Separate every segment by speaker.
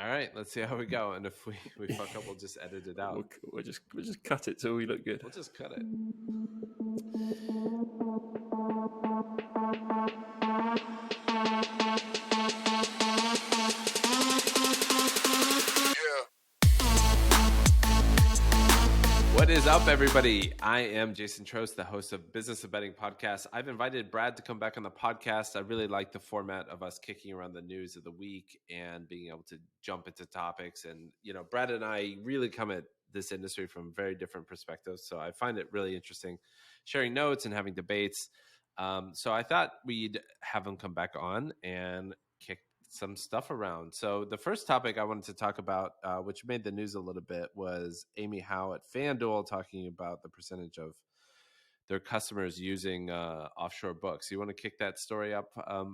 Speaker 1: All right, let's see how we go. And if we fuck up, we'll just edit it out.
Speaker 2: We'll just cut it till we look good.
Speaker 1: We'll just cut it. What is up, everybody? I am Jason Trost, the host of Business of Betting podcast. I've invited Brad to come back on the podcast. I really like the format of us kicking around the news of the week and being able to jump into topics. And, Brad and I really come at this industry from very different perspectives. So I find it really interesting sharing notes and having debates. So I thought we'd have him come back on and kick some stuff around. So the first topic I wanted to talk about, which made the news a little bit, was Amy Howe at FanDuel talking about the percentage of their customers using offshore books. You want to kick that story up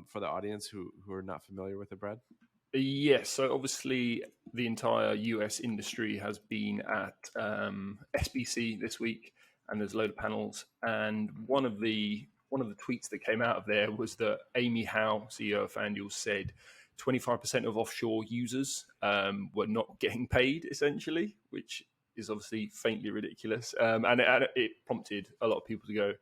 Speaker 1: for the audience who are not familiar with it, Brad?
Speaker 2: Yes. So obviously the entire US industry has been at SBC this week, and there's a load of panels. And one of the tweets that came out of there was that Amy Howe, CEO of FanDuel, said 25% of offshore users were not getting paid, essentially, which is obviously faintly ridiculous. And it prompted a lot of people to go,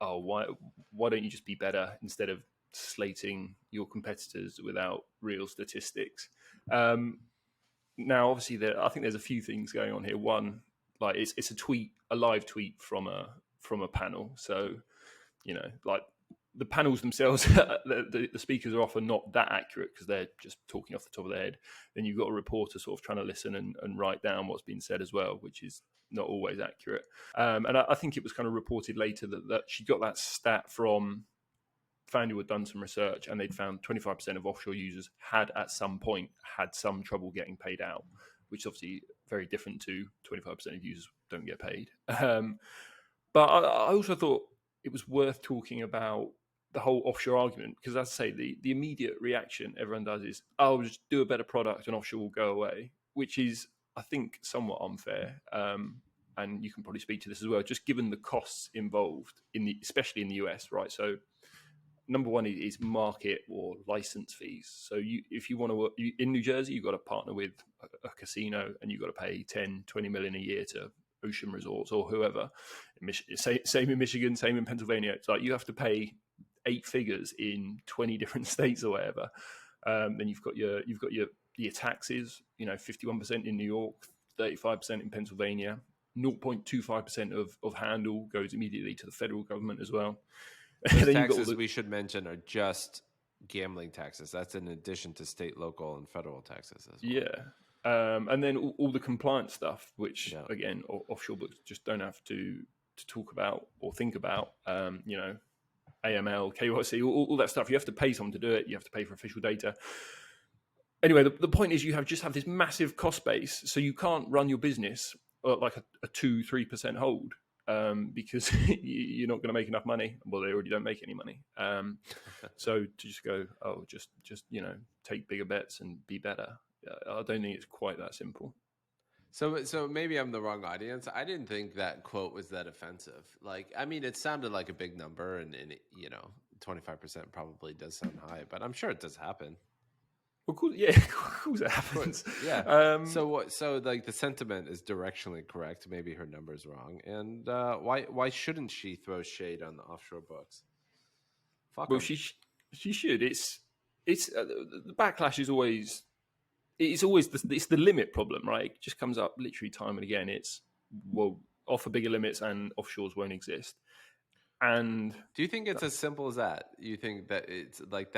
Speaker 2: oh, why don't you just be better instead of slating your competitors without real statistics? Now, obviously, I think there's a few things going on here. One, like it's a live tweet from a panel. So, like the panels themselves, the speakers are often not that accurate because they're just talking off the top of their head. Then you've got a reporter sort of trying to listen and write down what's been said as well, which is not always accurate. And I think it was kind of reported later that she got that stat from FanDuel had done some research and they'd found 25% of offshore users had at some point had some trouble getting paid out, which is obviously very different to 25% of users don't get paid. But I also thought it was worth talking about the whole offshore argument, because as I say, the immediate reaction everyone does is, oh, just do a better product and offshore will go away, which is, I think, somewhat unfair. And you can probably speak to this as well, just given the costs involved, especially in the US, right? So number one is market or license fees. So if you want to work in New Jersey, you've got to partner with a casino and you've got to pay 10, 20 million a year to Ocean Resorts or whoever. Same in Michigan, same in Pennsylvania. It's like you have to pay 8 figures in 20 different states or whatever. Then you've got your taxes, 51% in New York, 35% in Pennsylvania, 0.25% of handle goes immediately to the federal government as well.
Speaker 1: Those taxes we should mention are just gambling taxes. That's in addition to state, local, and federal taxes as well.
Speaker 2: Yeah. And then all the compliance stuff, which again, offshore books just don't have to talk about or think about. AML, KYC, all that stuff. You have to pay someone to do it. You have to pay for official data. Anyway, the point is you have this massive cost base, so you can't run your business like a 2-3% hold because you're not going to make enough money. Well, they already don't make any money. So to just go, just take bigger bets and be better. I don't think it's quite that simple.
Speaker 1: So maybe I'm the wrong audience. I didn't think that quote was that offensive. It sounded like a big number, and 25% probably does sound high, but I'm sure it does happen.
Speaker 2: Of course, yeah, of course it happens.
Speaker 1: Yeah. So the sentiment is directionally correct. Maybe her number's wrong, and why shouldn't she throw shade on the offshore books? Fuck
Speaker 2: well,
Speaker 1: them.
Speaker 2: she should. It's the backlash is always. It's the limit problem, right? It just comes up literally time and again. It's, offer bigger limits and offshores won't exist. And
Speaker 1: do you think it's as simple as that? You think that it's like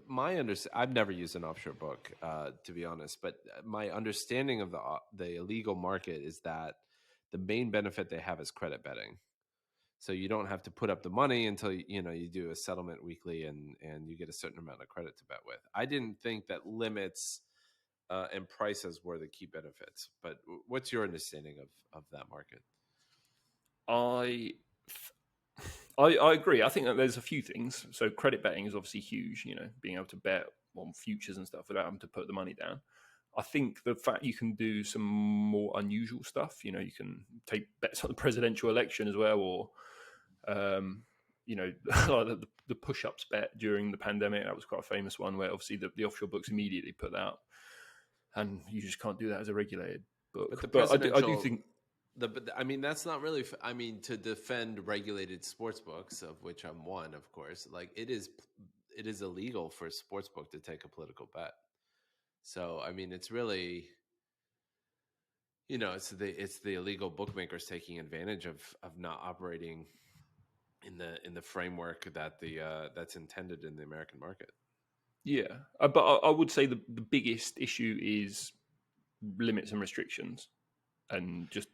Speaker 1: my understanding? I've never used an offshore book, to be honest, but my understanding of the illegal market is that the main benefit they have is credit betting. So you don't have to put up the money until you do a settlement weekly and you get a certain amount of credit to bet with. I didn't think that limits and prices were the key benefits. But what's your understanding of that market?
Speaker 2: I agree. I think that there's a few things. So credit betting is obviously huge, being able to bet on futures and stuff without having to put the money down. I think the fact you can do some more unusual stuff, you can take bets on the presidential election as well, or, like the push-ups bet during the pandemic, that was quite a famous one where obviously the offshore books immediately put that out, and you just can't do that as a regulated book.
Speaker 1: But the
Speaker 2: But I do
Speaker 1: presidential,
Speaker 2: think,
Speaker 1: I mean, that's not really. I mean, to defend regulated sports books, of which I'm one, of course. Like it is illegal for a sports book to take a political bet. So I mean, it's really, it's the illegal bookmakers taking advantage of not operating in the framework that that's intended in the American market.
Speaker 2: yeah, but I would say the biggest issue is limits and restrictions, and just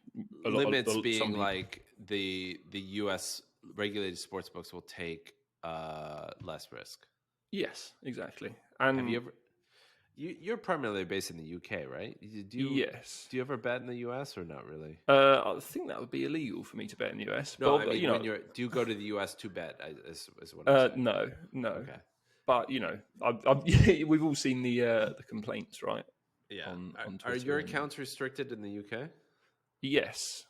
Speaker 1: Limits being
Speaker 2: somebody.
Speaker 1: like the U.S. regulated sports books will take less risk.
Speaker 2: Yes, exactly.
Speaker 1: Have you
Speaker 2: And
Speaker 1: ever? You're primarily based in the UK, right?
Speaker 2: yes,
Speaker 1: Do you ever bet in the US or not really?
Speaker 2: I think that would be illegal for me to bet in the US.
Speaker 1: No,
Speaker 2: But
Speaker 1: I mean when do you go to the US to bet? Is what I'm saying.
Speaker 2: no, no.
Speaker 1: Okay.
Speaker 2: But we've all seen the complaints, right?
Speaker 1: Yeah.
Speaker 2: On
Speaker 1: Are
Speaker 2: Twitter.
Speaker 1: your accounts restricted in the UK?
Speaker 2: Yes.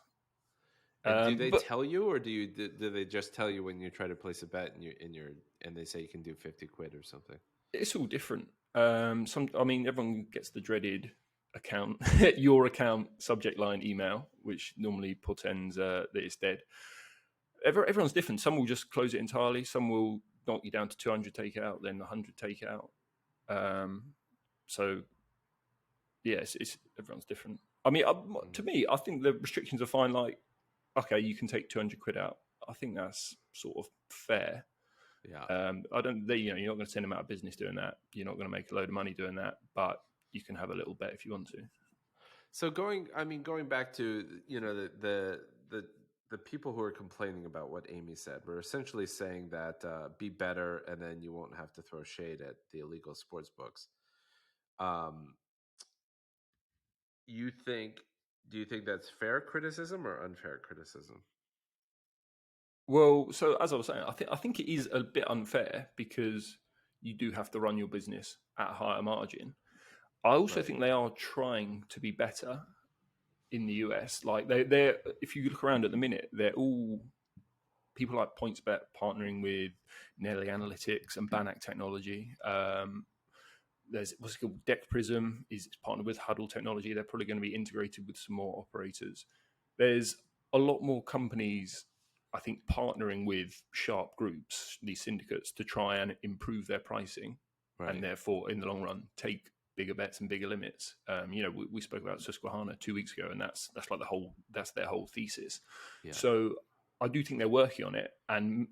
Speaker 1: And do they
Speaker 2: But
Speaker 1: tell you, or do they just tell you when you try to place a bet and they say you can do 50 quid or something?
Speaker 2: it's all different. Everyone gets the dreaded account, your account subject line email, which normally portends that it's dead. Everyone's different. Some will just close it entirely. Some will knock you down to 200 takeout, then 100 takeout. So yeah, it's everyone's different. I mean, to me, I think the restrictions are fine. Like, okay, you can take 200 quid out. I think that's sort of fair.
Speaker 1: Yeah.
Speaker 2: I don't. You're not going to send them out of business doing that. You're not going to make a load of money doing that, but you can have a little bet if you want to.
Speaker 1: So going back to the people who are complaining about what Amy said, we're essentially saying that be better, and then you won't have to throw shade at the illegal sports books. You think? Do you think that's fair criticism or unfair criticism?
Speaker 2: Well, so as I was saying, I think it is a bit unfair because you do have to run your business at a higher margin. I also
Speaker 1: Right.
Speaker 2: think they are trying to be better in the US. Like they're if you look around at the minute, they're all people like PointsBet partnering with Nelly Analytics and Banach Technology. There's what's it called, Deck Prism is partnered with Huddle Technology. They're probably going to be integrated with some more operators. There's a lot more companies, I think, partnering with sharp groups, these syndicates, to try and improve their pricing,
Speaker 1: Right.
Speaker 2: and therefore, in the long run, take bigger bets and bigger limits. We spoke about Susquehanna 2 weeks ago, and that's like that's their whole thesis.
Speaker 1: Yeah.
Speaker 2: So I do think they're working on it, and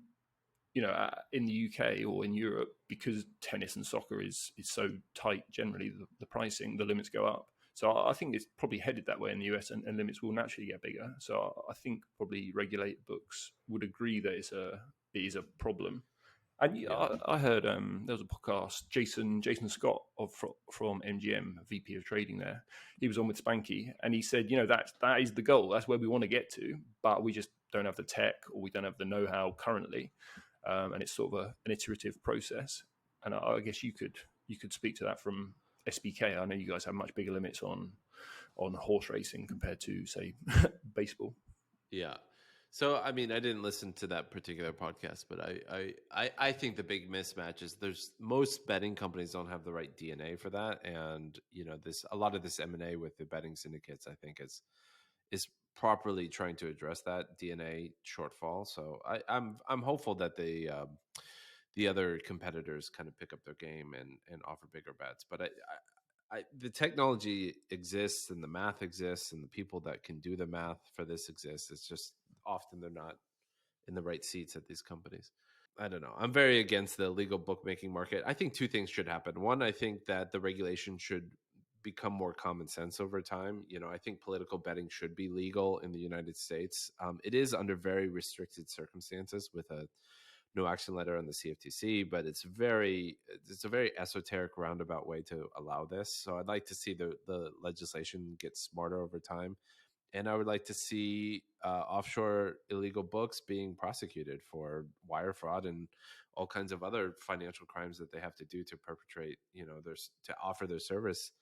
Speaker 2: in the UK or in Europe, because tennis and soccer is so tight, generally the pricing, the limits go up. So I think it's probably headed that way in the US, and limits will naturally get bigger. So I think probably regulated books would agree that it is a problem. And
Speaker 1: Yeah.
Speaker 2: I heard there was a podcast, Jason Scott from MGM, VP of trading there. He was on with Spanky, and he said, that is the goal. That's where we want to get to, but we just don't have the tech, or we don't have the know-how currently. And it's sort of an iterative process. And I guess you could speak to that from SBK. I know you guys have much bigger limits on horse racing compared to, say, baseball.
Speaker 1: Yeah. So I mean, I didn't listen to that particular podcast, but I think the big mismatch is most betting companies don't have the right DNA for that, and a lot of this M&A with the betting syndicates, I think is properly trying to address that DNA shortfall. So I'm hopeful that the other competitors kind of pick up their game and offer bigger bets. But the technology exists and the math exists and the people that can do the math for this exists. It's just often they're not in the right seats at these companies. I don't know. I'm very against the legal bookmaking market. I think two things should happen. One, I think that the regulation should become more common sense over time. I think political betting should be legal in the United States. It is under very restricted circumstances with a no action letter on the CFTC, but it's a very esoteric roundabout way to allow this. So I'd like to see the legislation get smarter over time. And I would like to see offshore illegal books being prosecuted for wire fraud and all kinds of other financial crimes that they have to do to perpetrate, to offer their services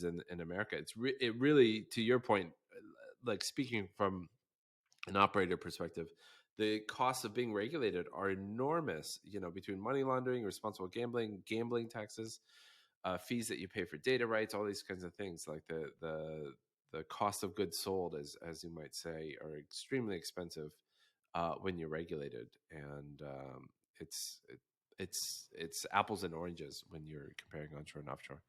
Speaker 1: in America. It really, to your point, like speaking from an operator perspective, the costs of being regulated are enormous, between money laundering, responsible gambling taxes, fees that you pay for data rights, all these kinds of things. Like the cost of goods sold, as you might say, are extremely expensive when you're regulated, and it's apples and oranges when you're comparing onshore and offshore.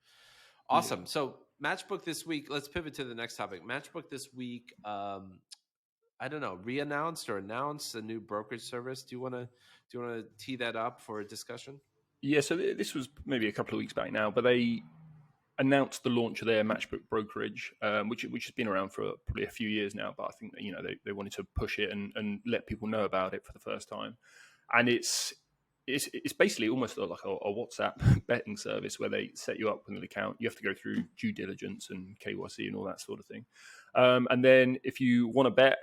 Speaker 1: Awesome.
Speaker 2: Yeah.
Speaker 1: So Matchbook this week. Let's pivot to the next topic. Matchbook this week. I don't know, re-announced or announced a new brokerage service. Do you want to tee that up for a discussion?
Speaker 2: Yeah, so this was maybe a couple of weeks back now, but they announced the launch of their Matchbook brokerage, which has been around for probably a few years now. But I think that, they wanted to push it and let people know about it for the first time. And it's basically almost like a WhatsApp betting service where they set you up with an account. You have to go through due diligence and KYC and all that sort of thing. And then if you want to bet,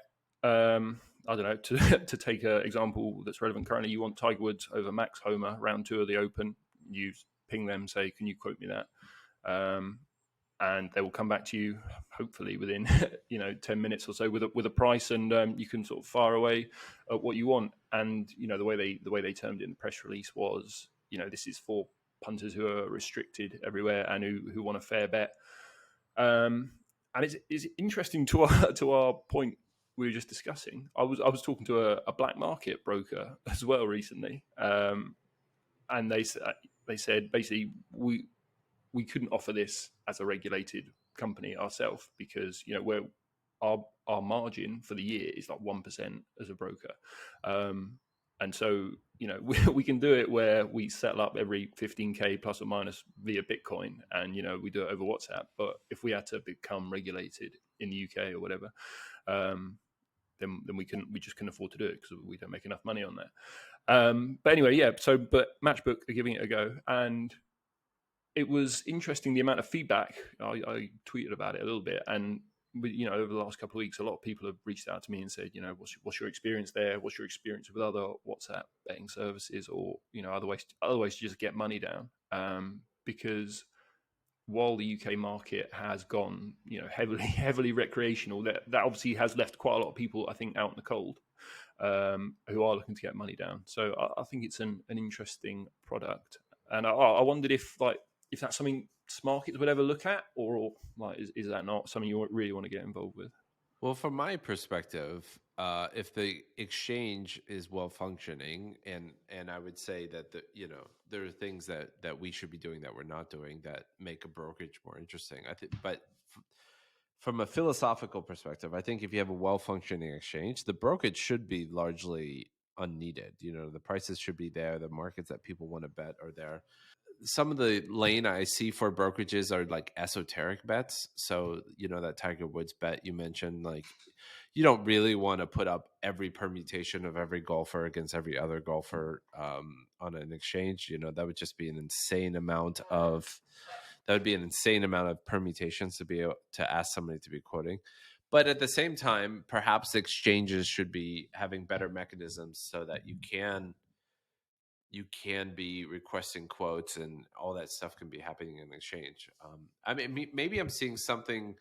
Speaker 2: I don't know, to take an example that's relevant currently, you want Tiger Woods over Max Homer, round 2 of the Open, you ping them, say, can you quote me that? And they will come back to you, hopefully within 10 minutes or so with a price, and you can sort of fire away at what you want. And the way they termed it in the press release was, this is for punters who are restricted everywhere and who want a fair bet. And it's interesting to our point we were just discussing. I was talking to a black market broker as well recently, and they said basically we couldn't offer this as a regulated company ourselves because where our margin for the year is like 1% as a broker, and so we can do it where we settle up every 15k plus or minus via Bitcoin, and we do it over WhatsApp. But if we had to become regulated in the UK or whatever, then we just couldn't afford to do it because we don't make enough money on that. But anyway, yeah. But Matchbook are giving it a go, and it was interesting the amount of feedback. I tweeted about it a little bit, and over the last couple of weeks, a lot of people have reached out to me and said, what's your experience there? What's your experience with other WhatsApp betting services, or other ways to just get money down? Because while the UK market has gone, heavily recreational, that obviously has left quite a lot of people, I think, out in the cold, who are looking to get money down. So I think it's an interesting product, and I wondered if that's something markets would ever look at, or is that not something you really want to get involved with?
Speaker 1: Well, from my perspective, if the exchange is well functioning, and I would say that there are things that we should be doing that we're not doing that make a brokerage more interesting. I think, but from a philosophical perspective, I think if you have a well functioning exchange, the brokerage should be largely unneeded. The prices should be there, the markets that people want to bet are there. Some of the lane I see for brokerages are like esoteric bets. So, that Tiger Woods bet you mentioned, like you don't really want to put up every permutation of every golfer against every other golfer on an exchange. That would just be an insane amount of permutations to be able to ask somebody to be quoting. But at the same time, perhaps exchanges should be having better mechanisms so that you can be requesting quotes and all that stuff can be happening in exchange. I mean, maybe I'm seeing something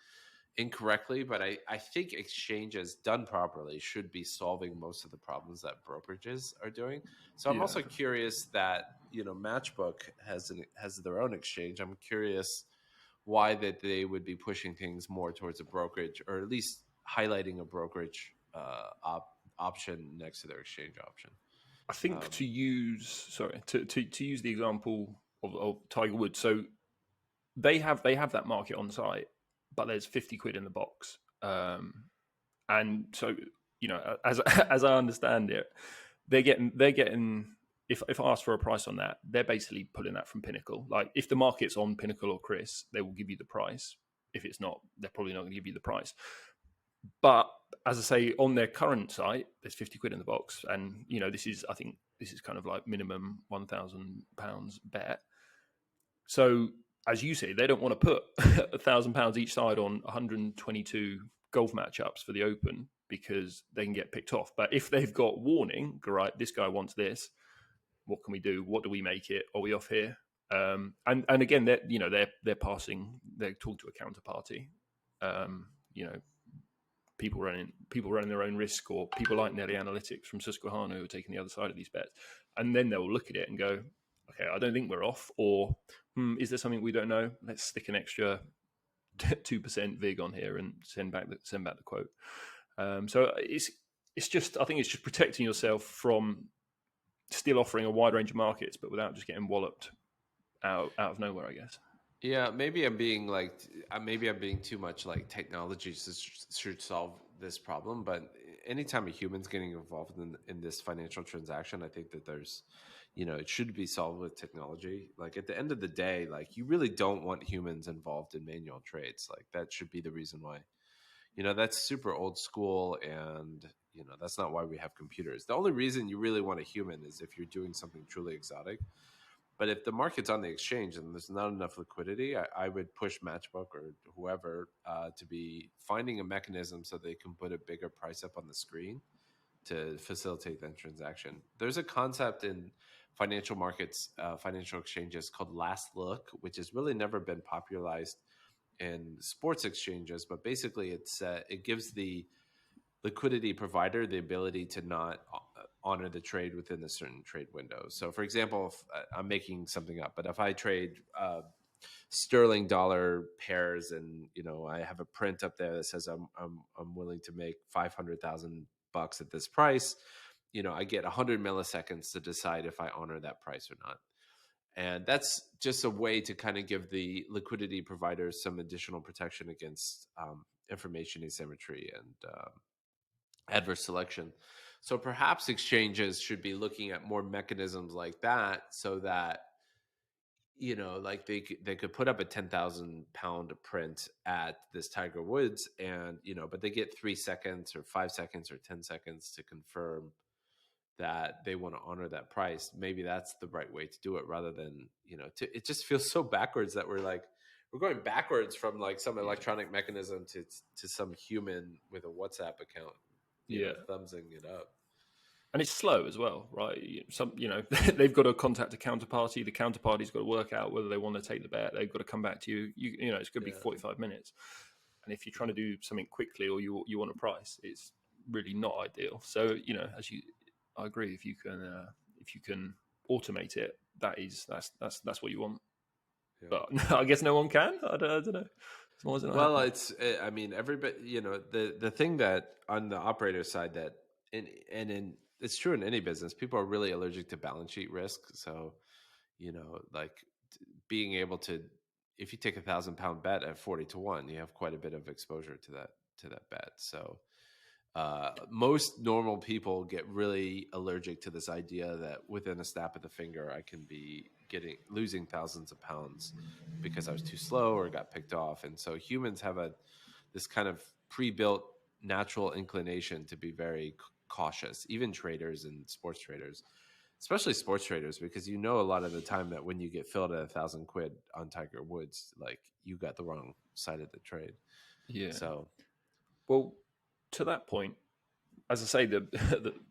Speaker 1: incorrectly, but I think exchanges done properly should be solving most of the problems that brokerages are doing. So I'm also curious that, Matchbook has their own exchange. I'm curious why that they would be pushing things more towards a brokerage, or at least highlighting a brokerage option next to their exchange option.
Speaker 2: I think to use the example of Tiger Woods. So they have that market on site, but there's 50 quid in the box, and so as I understand it, they're getting. If I ask for a price on that, they're basically pulling that from Pinnacle. Like if the market's on Pinnacle or Chris, they will give you the price. If it's not, they're probably not going to give you the price. But as I say, on their current site, there's 50 quid in the box. And, I think this is kind of like minimum £1,000 bet. So as you say, they don't want to put £1,000 each side on 122 golf matchups for the Open because they can get picked off. But if they've got warning, right, this guy wants this, what can we do? What do we make it? Are we off here? And again, they're talking to a counterparty, people running their own risk, or people like Nelly Analytics from Susquehanna who are taking the other side of these bets, and then they'll look at it and go, okay, I don't think we're off, or is there something we don't know? Let's stick an extra 2% vig on here and send back the quote. So it's just, I think it's just protecting yourself from still offering a wide range of markets, but without just getting walloped out of nowhere, I guess.
Speaker 1: Yeah, maybe I'm being too much like technology should solve this problem. But anytime a human's getting involved in this financial transaction, I think that there's, it should be solved with technology. Like at the end of the day, like you really don't want humans involved in manual trades. Like that should be the reason why. That's super old school, and that's not why we have computers. The only reason you really want a human is if you're doing something truly exotic. But if the market's on the exchange and there's not enough liquidity, I would push Matchbook or whoever to be finding a mechanism so they can put a bigger price up on the screen to facilitate that transaction. There's a concept in financial markets, financial exchanges called last look, which has really never been popularized in sports exchanges. But basically, it gives the liquidity provider the ability to not honor the trade within a certain trade window. So, for example, if I'm making something up, but if I trade sterling dollar pairs, and I have a print up there that says I'm willing to make $500,000 at this price, I get 100 milliseconds to decide if I honor that price or not. And that's just a way to kind of give the liquidity providers some additional protection against information asymmetry and adverse selection. So perhaps exchanges should be looking at more mechanisms like that, so that like they could put up a 10,000 pound print at this Tiger Woods, and but they get 3 seconds or 5 seconds or 10 seconds to confirm that they want to honor that price. Maybe that's the right way to do it, rather than it just feels so backwards that we're going backwards from like some electronic mechanism to some human with a WhatsApp account, thumbsing it up.
Speaker 2: And it's slow as well, right? They've got to contact a counterparty. The counterparty's got to work out whether they want to take the bet. They've got to come back to you. It's going to be 45 minutes. And if you're trying to do something quickly, or you want a price, it's really not ideal. So, I agree. If you can automate it, that's what you want. Yeah. But I guess no one can. I don't know.
Speaker 1: Well, everybody. The thing that on the operator side that it's true in any business, people are really allergic to balance sheet risk. So, being able to, if you take 1,000 pound bet at 40-1, you have quite a bit of exposure to that bet. So, most normal people get really allergic to this idea that within a snap of the finger, I can be losing thousands of pounds because I was too slow or got picked off. And so humans have this kind of pre-built natural inclination to be very cautious, even traders and sports traders, especially sports traders, because a lot of the time that when you get filled at 1,000 quid on Tiger Woods, like you got the wrong side of the trade.
Speaker 2: Yeah.
Speaker 1: So,
Speaker 2: well, to that point, as I say, the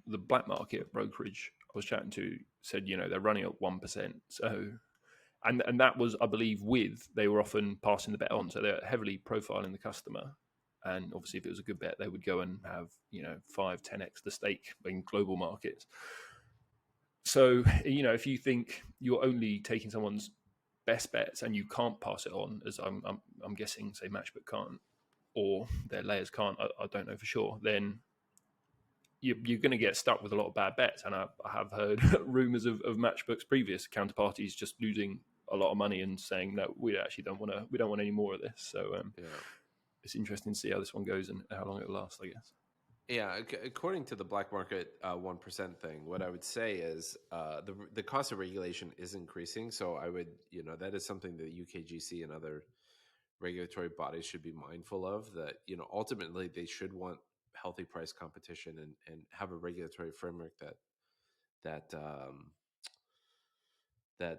Speaker 2: black market brokerage I was chatting to said, they're running at 1%. So, and that was, I believe, they were often passing the bet on. So they're heavily profiling the customer. And obviously, if it was a good bet, they would go and have, 5, 10x the stake in global markets. So, if you think you're only taking someone's best bets and you can't pass it on, as I'm guessing, say, Matchbook can't, or their layers can't, I don't know for sure, then you're going to get stuck with a lot of bad bets. And I have heard rumors of Matchbook's previous counterparties just losing a lot of money and saying, no, we don't want any more of this. So it's interesting to see how this one goes and how long it will last, I guess.
Speaker 1: Yeah, according to the black market 1% thing, what I would say is the cost of regulation is increasing. So I would, that is something that UKGC and other regulatory bodies should be mindful of, that, ultimately they should want healthy price competition and have a regulatory framework that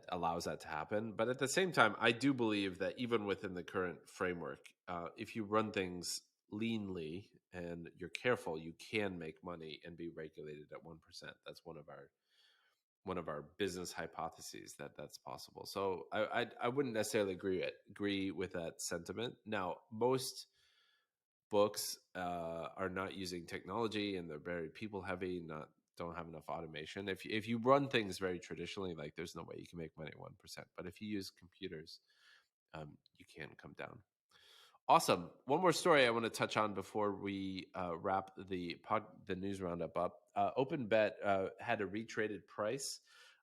Speaker 1: allows that to happen. But at the same time, I do believe that even within the current framework, if you run things leanly and you're careful, you can make money and be regulated at 1%. That's one of our business hypotheses that's possible. So I wouldn't necessarily agree with that sentiment. Now, most books are not using technology, and they're very people heavy, don't have enough automation. If you run things very traditionally, like there's no way you can make money at 1%. But if you use computers, you can come down. Awesome. One more story I want to touch on before we wrap the news roundup up. Openbet had a retraded price.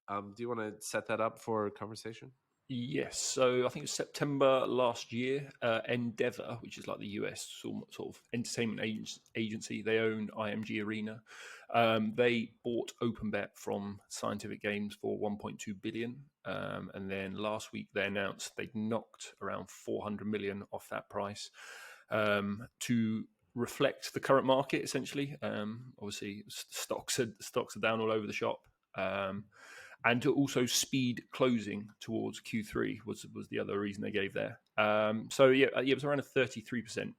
Speaker 1: Do you want to set that up for conversation?
Speaker 2: Yes, so I think it was September last year. Endeavor, which is like the US sort of entertainment agency, they own IMG Arena. They bought Openbet from Scientific Games for 1.2 billion, and then last week they announced they'd knocked around 400 million off that price to reflect the current market. Essentially, obviously stocks are down all over the shop. And to also speed closing towards Q3 was the other reason they gave there. So it was around a 33%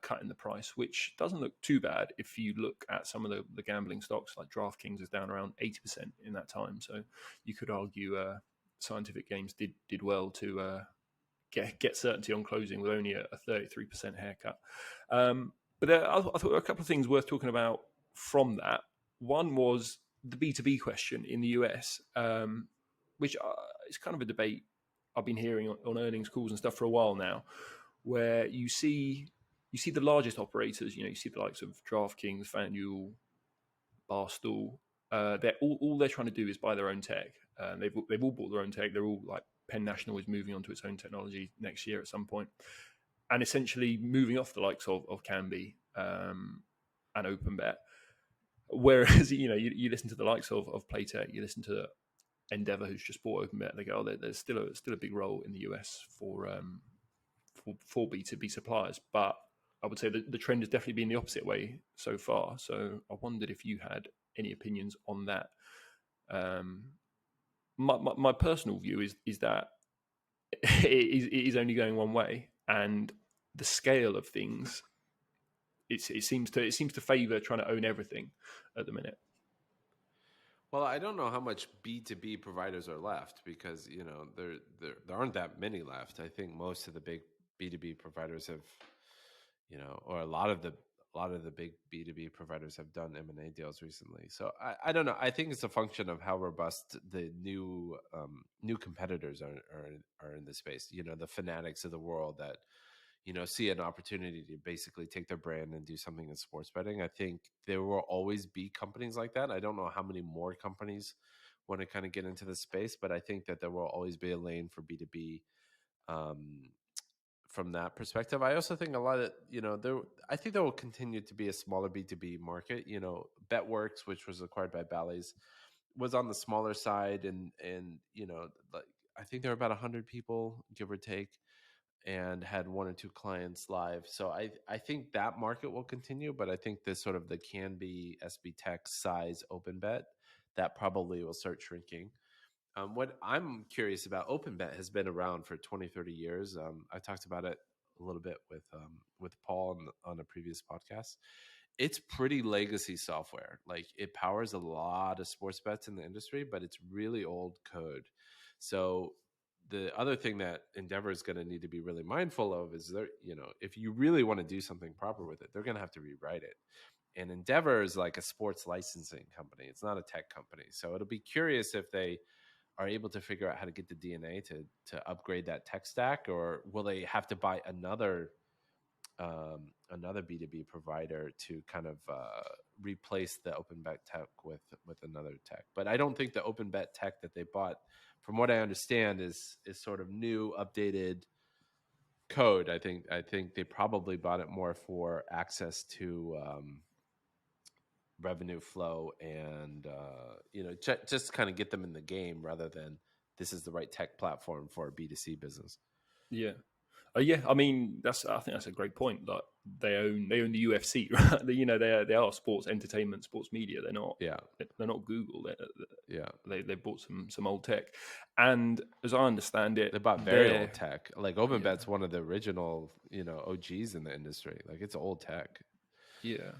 Speaker 2: cut in the price, which doesn't look too bad if you look at some of the gambling stocks. Like DraftKings is down around 80% in that time. So you could argue Scientific Games did well to get certainty on closing with only a 33% haircut. But I thought there were a couple of things worth talking about from that. One was the B2B question in the US, which is kind of a debate I've been hearing on earnings calls and stuff for a while now, where you see the largest operators. You see the likes of DraftKings, FanDuel, Barstool. They're all they're trying to do is buy their own tech. They've all bought their own tech. They're all like Penn National is moving onto its own technology next year at some point, and essentially moving off the likes of Canby and Openbet. Whereas you listen to the likes of Playtech, you listen to Endeavor, who's just bought Openbet. They go, there's still a big role in the US for B2B suppliers. But I would say the trend has definitely been the opposite way so far. So I wondered if you had any opinions on that. My personal view is that it is only going one way, and the scale of things. It seems to favour trying to own everything at the minute.
Speaker 1: Well, I don't know how much B2B providers are left, because there aren't that many left. I think most of the big B2B providers have, or a lot of the big B2B providers have done M&A deals recently. So I don't know. I think it's a function of how robust the new competitors are in the space. The Fanatics of the world that see an opportunity to basically take their brand and do something in sports betting. I think there will always be companies like that. I don't know how many more companies want to kind of get into the space, but I think that there will always be a lane for B2B from that perspective. I also think a lot of, I think there will continue to be a smaller B2B market. Betworks, which was acquired by Bally's, was on the smaller side. And like, I think there were about 100 people, give or take, and had one or two clients live. So I think that market will continue, but I think this sort of the Canby SB Tech size Openbet, that probably will start shrinking. What I'm curious about, Openbet has been around for 20, 30 years. I talked about it a little bit with Paul on a previous podcast. It's pretty legacy software. Like, it powers a lot of sports bets in the industry, but it's really old code. So the other thing that Endeavor is going to need to be really mindful of is if you really want to do something proper with it, they're going to have to rewrite it. And Endeavor is like a sports licensing company. It's not a tech company. So it'll be curious if they are able to figure out how to get the DNA to upgrade that tech stack, or will they have to buy another B2B provider to kind of replace the Openbet tech with another tech. But I don't think the Openbet tech that they bought, from what I understand, is sort of new, updated code. I think they probably bought it more for access to revenue flow and just kind of get them in the game, rather than this is the right tech platform for a B2C business.
Speaker 2: Yeah. Yeah, I mean I think that's a great point. Like, they own the UFC, right? They are sports entertainment, sports media. They're not Google. They bought some old tech, and as I understand it,
Speaker 1: they bought very old tech. Like, Openbet's one of the original OGs in the industry. Like, it's old tech.
Speaker 2: Yeah,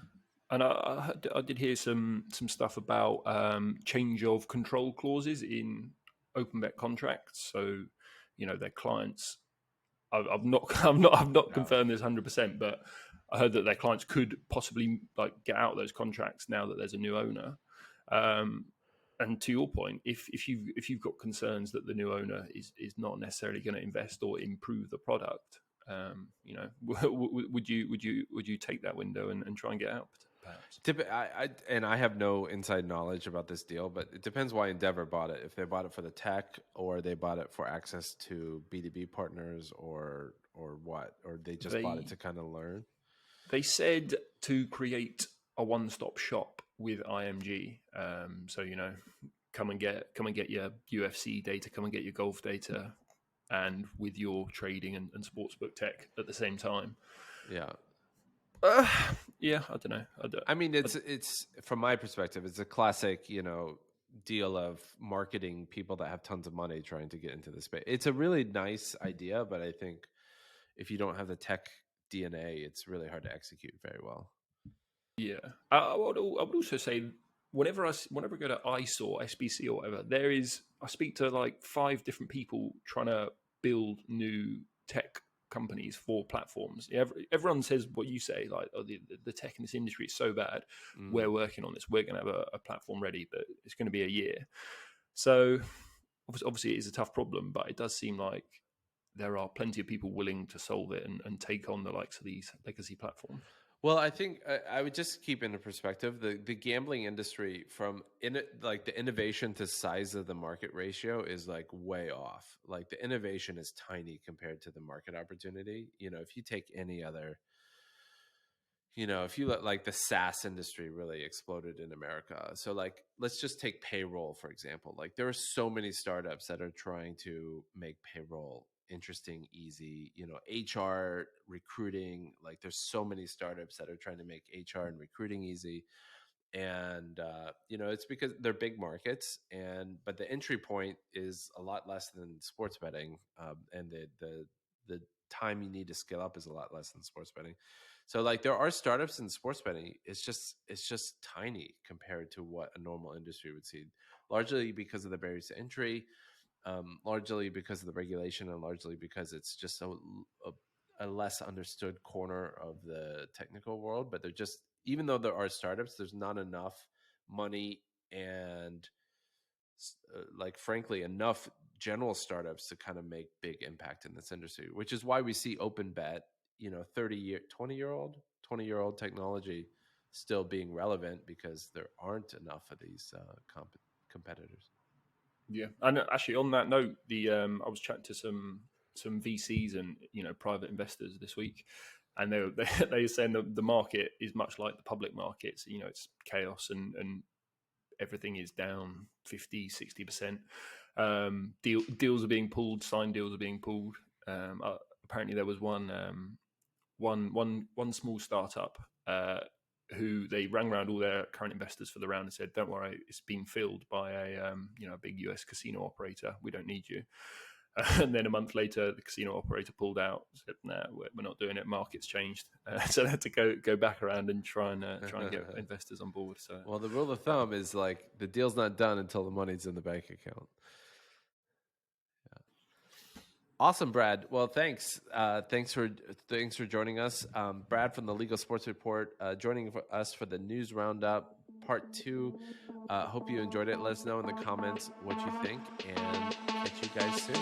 Speaker 2: and I did hear some stuff about change of control clauses in Openbet contracts. So their clients I've not confirmed this 100%, but I heard that their clients could possibly like get out of those contracts now that there's a new owner. And to your point, if you've got concerns that the new owner is not necessarily going to invest or improve the product, would you take that window and try and get out? Perhaps.
Speaker 1: I have no inside knowledge about this deal, but it depends why Endeavor bought it. If they bought it for the tech, or they bought it for access to B2B partners, or what, or they just bought it to kind of learn.
Speaker 2: They said to create a one-stop shop with IMG. So come and get your UFC data, come and get your golf data, and with your trading and sportsbook tech at the same time.
Speaker 1: Yeah.
Speaker 2: Yeah, I don't know.
Speaker 1: I mean, it's from my perspective, it's a classic, deal of marketing people that have tons of money trying to get into the space. It's a really nice idea, but I think if you don't have the tech DNA, it's really hard to execute very well.
Speaker 2: Yeah, I would also say whenever I go to ICE or SBC or whatever, I speak to like 5 different people trying to build new tech companies for platforms. Everyone says what you say, like, oh, the tech in this industry is so bad. We're working on this. We're going to have a platform ready, but it's going to be a year. So obviously it is a tough problem, but it does seem like there are plenty of people willing to solve it and take on the likes of these legacy platforms.
Speaker 1: Well, I think I would just keep into perspective the gambling industry like the innovation to size of the market ratio is like way off. Like the innovation is tiny compared to the market opportunity. If you take any other, if you let like the SaaS industry really exploded in America. So like, let's just take payroll, for example. Like there are so many startups that are trying to make payroll interesting, easy, HR, recruiting. Like there's so many startups that are trying to make HR and recruiting easy. And, it's because they're big markets but the entry point is a lot less than sports betting. And the time you need to scale up is a lot less than sports betting. So like there are startups in sports betting. It's just tiny compared to what a normal industry would see, largely because of the barriers to entry. Largely because of the regulation, and largely because it's just a less understood corner of the technical world. But even though there are startups, there's not enough money and like frankly enough general startups to kind of make big impact in this industry, which is why we see Openbet, 20-year-old technology still being relevant, because there aren't enough of these competitors.
Speaker 2: Yeah, and actually on that note, I was chatting to some VCs and private investors this week, and they were saying that the market is much like the public markets. It's chaos and everything is down 50-60%. Deals are being pulled, signed deals are being pulled. Apparently there was one small startup who they rang around all their current investors for the round and said, "Don't worry, it's been filled by a big US casino operator. We don't need you." And then a month later, the casino operator pulled out, said, "Nah, we're not doing it. Market's changed." So they had to go back around and try and get investors on board. So,
Speaker 1: well, the rule of thumb is like the deal's not done until the money's in the bank account. Awesome, Brad. Well, thanks. Thanks for joining us. Brad from the Legal Sports Report, joining us for the News Roundup Part 2. Hope you enjoyed it. Let us know in the comments what you think, and catch you guys soon.